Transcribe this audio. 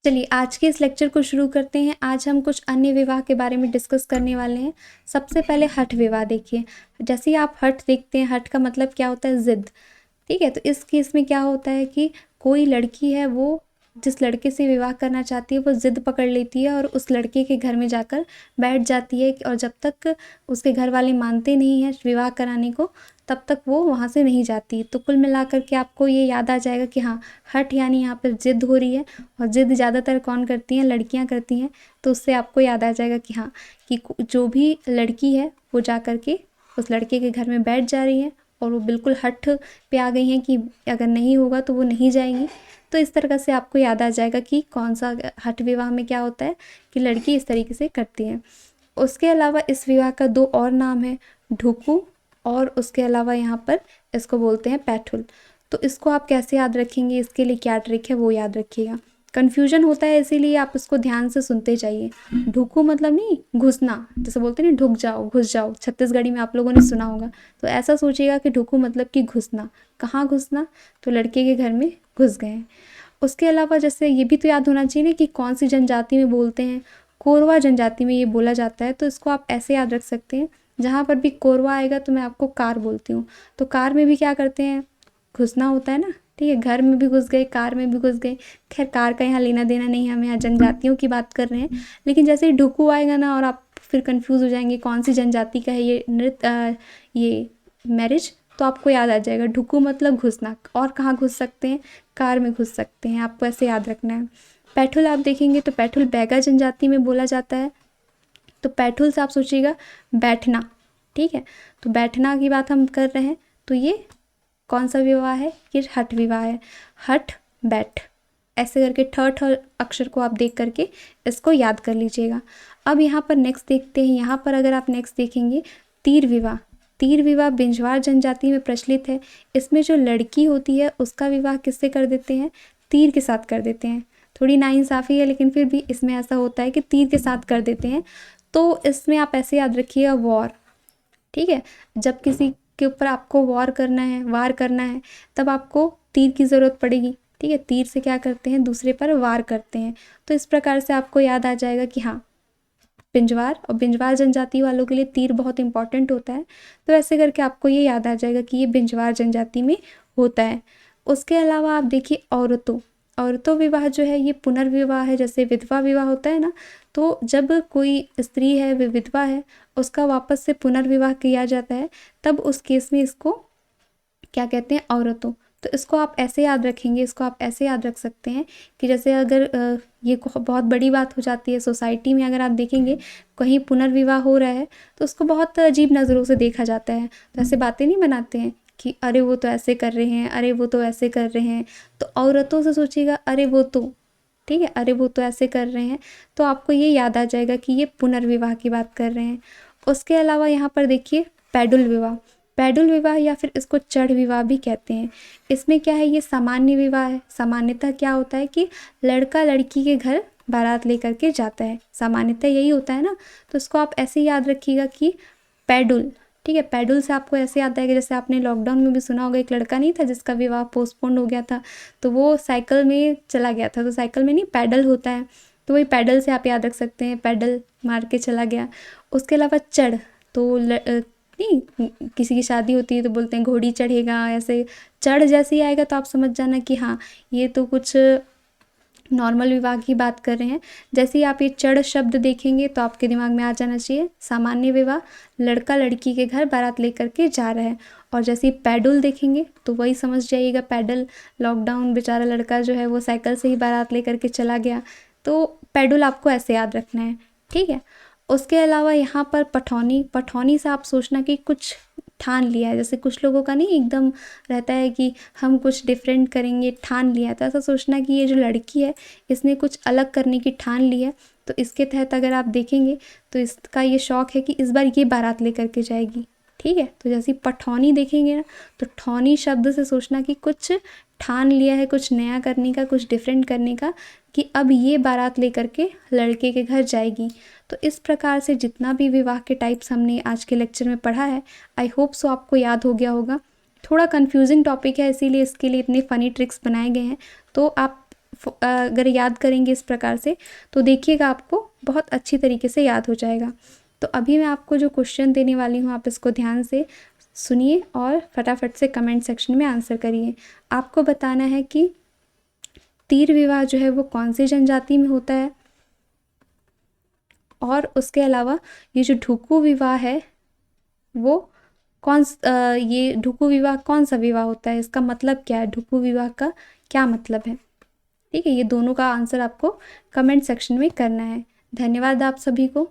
चलिए आज के इस लेक्चर को शुरू करते हैं। आज हम कुछ अन्य विवाह के बारे में डिस्कस करने वाले हैं। सबसे पहले हठ विवाह देखिए। जैसे ही आप हठ देखते हैं, हठ का मतलब क्या होता है? ज़िद। ठीक है, तो इस केस में क्या होता है कि कोई लड़की है, वो जिस लड़के से विवाह करना चाहती है वो ज़िद पकड़ लेती है और उस लड़के के घर में जाकर बैठ जाती है, और जब तक उसके घर वाले मानते नहीं हैं विवाह कराने को, तब तक वो वहाँ से नहीं जाती। तो कुल मिलाकर के आपको ये याद आ जाएगा कि हाँ, हठ यानी यहाँ पर ज़िद हो रही है, और ज़िद ज़्यादातर कौन करती हैं? लड़कियाँ करती हैं। तो उससे आपको याद आ जाएगा कि हाँ, कि जो भी लड़की है वो जा कर के उस लड़के के घर में बैठ जा रही है, और वो बिल्कुल हठ पे आ गई हैं कि अगर नहीं होगा तो वो नहीं जाएंगी। तो इस तरह से आपको याद आ जाएगा कि कौन सा हठ विवाह में क्या होता है कि लड़की इस तरीके से करती है। उसके अलावा इस विवाह का दो और नाम है, ढुकू, और उसके अलावा यहाँ पर इसको बोलते हैं पैठुल। तो इसको आप कैसे याद रखेंगे, इसके लिए क्या ट्रिक है वो याद रखिएगा। कन्फ्यूजन होता है, इसीलिए आप इसको ध्यान से सुनते जाइए। ढुकू मतलब नहीं घुसना, जैसे बोलते हैं ना ढुक जाओ, घुस जाओ, छत्तीसगढ़ी में आप लोगों ने सुना होगा। तो ऐसा सोचिएगा कि ढुकू मतलब कि घुसना। कहाँ घुसना? तो लड़के के घर में घुस गए हैं। उसके अलावा जैसे ये भी तो याद होना चाहिए ना कि कौन सी जनजाति में बोलते हैं। कोरवा जनजाति में ये बोला जाता है। तो इसको आप ऐसे याद रख सकते हैं, जहाँ पर भी कोरवा आएगा तो मैं आपको कार बोलती हूँ। तो कार में भी क्या करते हैं? घुसना होता है ना। ठीक है, घर में भी घुस गए, कार में भी घुस गए। खैर कार का यहाँ लेना देना नहीं है, हम यहाँ जनजातियों की बात कर रहे हैं। लेकिन जैसे ही ढुकू आएगा ना, और आप फिर कंफ्यूज हो जाएंगे कौन सी जनजाति का है ये नृत्य, ये मैरिज, तो आपको याद आ जाएगा ढुकू मतलब घुसना। और कहाँ घुस सकते हैं? कार में घुस सकते हैं। आपको ऐसे याद रखना है। पैठुल आप देखेंगे तो पैठुल बैगा जनजाति में बोला जाता है। तो पैठुल से आप सोचिएगा बैठना। ठीक है, तो बैठना की बात हम कर रहे हैं। तो ये कौन सा विवाह है? ये हठ विवाह है। हठ बैठ, ऐसे करके ठ अक्षर को आप देख करके इसको याद कर लीजिएगा। अब यहाँ पर नेक्स्ट देखते हैं। यहाँ पर अगर आप नेक्स्ट देखेंगे, तीर विवाह। तीर विवाह बिंजवार जनजाति में प्रचलित है। इसमें जो लड़की होती है उसका विवाह किससे कर देते हैं? तीर के साथ कर देते हैं। थोड़ी नाइंसाफ़ी है, लेकिन फिर भी इसमें ऐसा होता है कि तीर के साथ कर देते हैं। तो इसमें आप ऐसे याद रखिएगा, वॉर। ठीक है, जब किसी के ऊपर आपको वार करना है, तब आपको तीर की ज़रूरत पड़ेगी। ठीक है, तीर से क्या करते हैं? दूसरे पर वार करते हैं। तो इस प्रकार से आपको याद आ जाएगा कि हाँ, बिंजवार, और बिंजवार जनजाति वालों के लिए तीर बहुत इंपॉर्टेंट होता है। तो ऐसे करके आपको ये याद आ जाएगा कि ये बिंजवार जनजाति में होता है। उसके अलावा आप देखिए औरतों विवाह जो है ये पुनर्विवाह है। जैसे विधवा विवाह होता है ना, तो जब कोई स्त्री है, वे विधवा है, उसका वापस से पुनर्विवाह किया जाता है, तब उस केस में इसको क्या कहते हैं? औरतों। तो इसको आप ऐसे याद रखेंगे, इसको आप ऐसे याद रख सकते हैं कि जैसे अगर ये बहुत बड़ी बात हो जाती है सोसाइटी में, अगर आप देखेंगे कहीं पुनर्विवाह हो रहा है तो उसको बहुत अजीब नज़रों से देखा जाता है। तो ऐसे बातें नहीं बनाते हैं कि अरे वो तो ऐसे कर रहे हैं, अरे वो तो ऐसे कर रहे हैं। तो औरतों से सोचिएगा, अरे वो तो, ठीक है, अरे वो तो ऐसे कर रहे हैं। तो आपको ये याद आ जाएगा कि ये पुनर्विवाह की बात कर रहे हैं। उसके अलावा यहाँ पर देखिए पैडुल विवाह। पैडुल विवाह या फिर इसको चढ़ विवाह भी कहते हैं। इसमें क्या है? ये सामान्य विवाह है। सामान्यतः क्या होता है कि लड़का लड़की के घर बारात लेकर के जाता है, सामान्यतः यही होता है ना। तो इसको आप ऐसे याद रखिएगा कि पैडुल। ठीक है, पैडुल से आपको ऐसे याद आएगा, जैसे आपने लॉकडाउन में भी सुना होगा, एक लड़का नहीं था जिसका विवाह पोस्टपोन हो गया था, तो वो साइकिल में चला गया था। तो साइकिल में नहीं, पैडल होता है, तो वही पैडल से आप याद रख सकते हैं, पैडल मार के चला गया। उसके अलावा चढ़, तो नहीं, किसी की शादी होती है तो बोलते हैं घोड़ी चढ़ेगा, ऐसे चढ़ जैसे ही आएगा तो आप समझ जाना कि हाँ, ये तो कुछ नॉर्मल विवाह की बात कर रहे हैं। जैसे ही आप ये चढ़ शब्द देखेंगे तो आपके दिमाग में आ जाना चाहिए सामान्य विवाह, लड़का लड़की के घर बारात लेकर के जा रहा है। और जैसे ही पैडल देखेंगे तो वही समझ जाइएगा, पैडल, लॉकडाउन बेचारा लड़का जो है वो साइकिल से ही बारात लेकर के चला गया। तो पैडल आपको ऐसे याद रखना है। ठीक है, उसके अलावा यहाँ पर पठौनी से आप सोचना कि कुछ ठान लिया है। जैसे कुछ लोगों का नहीं एकदम रहता है कि हम कुछ डिफरेंट करेंगे, ठान लिया। तो ऐसा सोचना कि ये जो लड़की है इसने कुछ अलग करने की ठान ली है। तो इसके तहत अगर आप देखेंगे तो इसका ये शौक है कि इस बार ये बारात लेकर के जाएगी। ठीक है, तो जैसे पठौनी देखेंगे ना, तो ठौनी शब्द से सोचना कि कुछ ठान लिया है, कुछ नया करने का, कुछ डिफरेंट करने का, कि अब ये बारात लेकर के लड़के के घर जाएगी। तो इस प्रकार से जितना भी विवाह के टाइप्स हमने आज के लेक्चर में पढ़ा है, आई होप सो आपको याद हो गया होगा। थोड़ा कन्फ्यूजिंग टॉपिक है, इसीलिए इसके लिए इतने फ़नी ट्रिक्स बनाए गए हैं। तो आप अगर याद करेंगे इस प्रकार से तो देखिएगा आपको बहुत अच्छी तरीके से याद हो जाएगा। तो अभी मैं आपको जो क्वेश्चन देने वाली हूँ आप इसको ध्यान से सुनिए और फटाफट से कमेंट सेक्शन में आंसर करिए। आपको बताना है कि तीर विवाह जो है वो कौन सी जनजाति में होता है, और उसके अलावा ये जो ढुकू विवाह है वो ये ढुकू विवाह कौन सा विवाह होता है, इसका मतलब क्या है, ढुकू विवाह का क्या मतलब है। ठीक है, ये दोनों का आंसर आपको कमेंट सेक्शन में करना है। धन्यवाद आप सभी को।